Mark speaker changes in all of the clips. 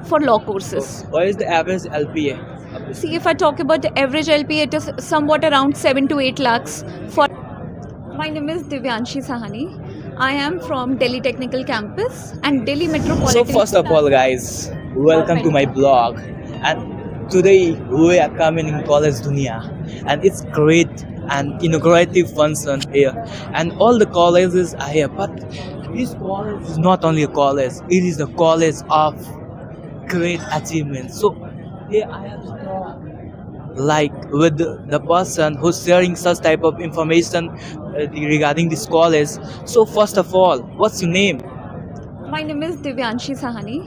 Speaker 1: for law courses.
Speaker 2: What is the average LPA?
Speaker 1: See, if I talk about the average LP, it is somewhat around 7 to 8 lakhs. For my name is Divyanshi Sahani. I am from Delhi Technical Campus and Delhi
Speaker 2: So
Speaker 1: Metropolitan.
Speaker 2: first of all, guys, welcome to my blog. And today we are coming in College Dunia, and it's great and inaugurative function here, and all the colleges are here. But this college is not only a college; it is the college of great achievements. So here I am like with the person who's sharing such type of information regarding this college. So first of all, what's your name?
Speaker 1: My name is Divyanshi Sahani.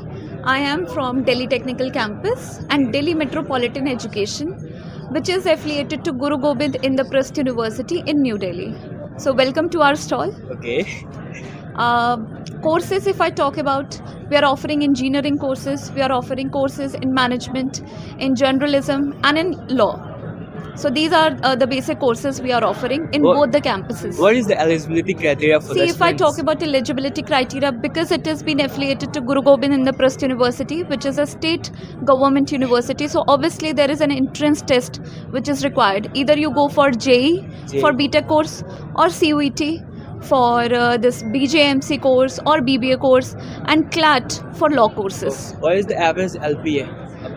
Speaker 1: I am from Delhi Technical Campus and Delhi Metropolitan Education, which is affiliated to Guru Gobind Indraprasth University in New Delhi. So welcome to our stall.
Speaker 2: Okay.
Speaker 1: Courses, if I talk about, we are offering engineering courses, we are offering courses in management, in journalism and in law. So these are the basic courses we are offering in
Speaker 2: What-
Speaker 1: both the campuses.
Speaker 2: What is the eligibility criteria for
Speaker 1: See,
Speaker 2: the
Speaker 1: if I talk
Speaker 2: students?
Speaker 1: about eligibility criteria, because it has been affiliated to Guru Gobind Indraprasth University, which is a state government university, so obviously there is an entrance test which is required. Either you go for JEE for BTech course or CUET for this BJMC course or BBA course and CLAT for law courses.
Speaker 2: What is the average LPA?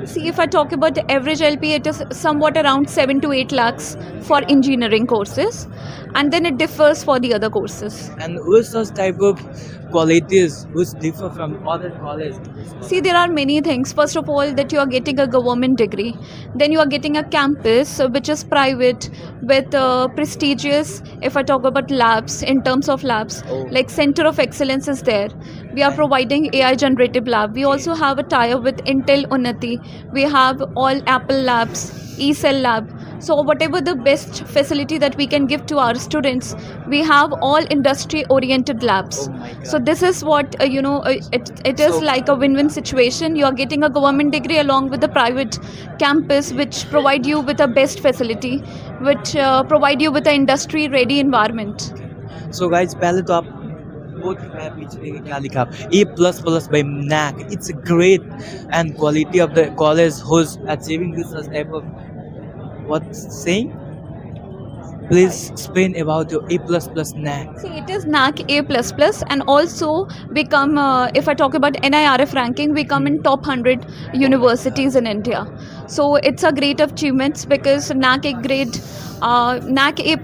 Speaker 1: See, if I talk about the average LP, it is somewhat around 7 to 8 lakhs for engineering courses, and then it differs for the other courses.
Speaker 2: And which such type of qualities which differ from other colleges?
Speaker 1: See, there are many things. First of all, that you are getting a government degree, then you are getting a campus which is private with prestigious. If I talk about labs, in terms of labs,
Speaker 2: Oh.
Speaker 1: like Center of Excellence is there. We are providing AI generative lab. We also have a tie-up with Intel Unnati. We have all Apple labs, eCell lab. So whatever the best facility that we can give to our students, we have all industry oriented labs.
Speaker 2: Oh my God.
Speaker 1: So this is what it is
Speaker 2: So-
Speaker 1: like a win-win situation. You are getting a government degree along with the private campus which provide you with a best facility, which provide you with an industry ready environment.
Speaker 2: So guys, पहले तो आप बहुत पीछे देखिए क्या लिखा A++ by NAC. It's a great and quality of the college who's achieving this as type of what's saying. Please explain about your A++ NAC.
Speaker 1: See, it is NAC A++, and also we come, if I talk about NIRF ranking, we come in top 100 universities in India. So it's a great achievement because NAC A grade, NAC A++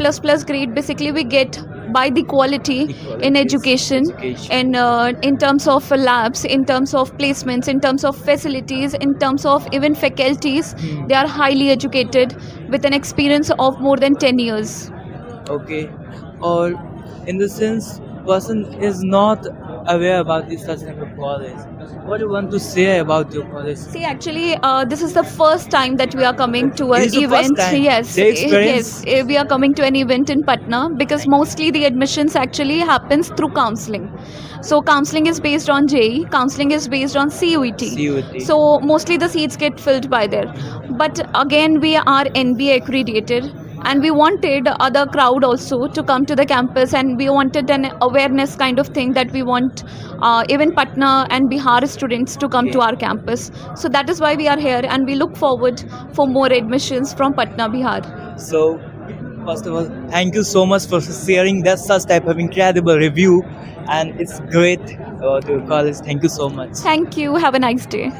Speaker 1: grade, basically we get by the quality in education, in terms of labs, in terms of placements, in terms of facilities, in terms of even faculties. They are highly educated with an experience of more than 10 years.
Speaker 2: Okay. Or in the sense, person is not aware about this such type of college. What do you want to say about your college?
Speaker 1: See, actually, this is the first time that we are coming to an
Speaker 2: This is the first
Speaker 1: event.
Speaker 2: time?
Speaker 1: Yes,
Speaker 2: The experience?
Speaker 1: yes, we are coming to an event in Patna because mostly the admissions actually happens through counseling. So counseling is based on JEE, counseling is based on CUET.
Speaker 2: CUET.
Speaker 1: So mostly the seats get filled by there. But again, we are NBA accredited. And we wanted other crowd also to come to the campus, and we wanted an awareness kind of thing that we want even Patna and Bihar students to come to our campus. So that is why we are here, and we look forward for more admissions from Patna, Bihar.
Speaker 2: So, first of all, thank you so much for sharing that such type of incredible review, and it's great about your college. Thank you so much.
Speaker 1: Thank you. Have a nice day.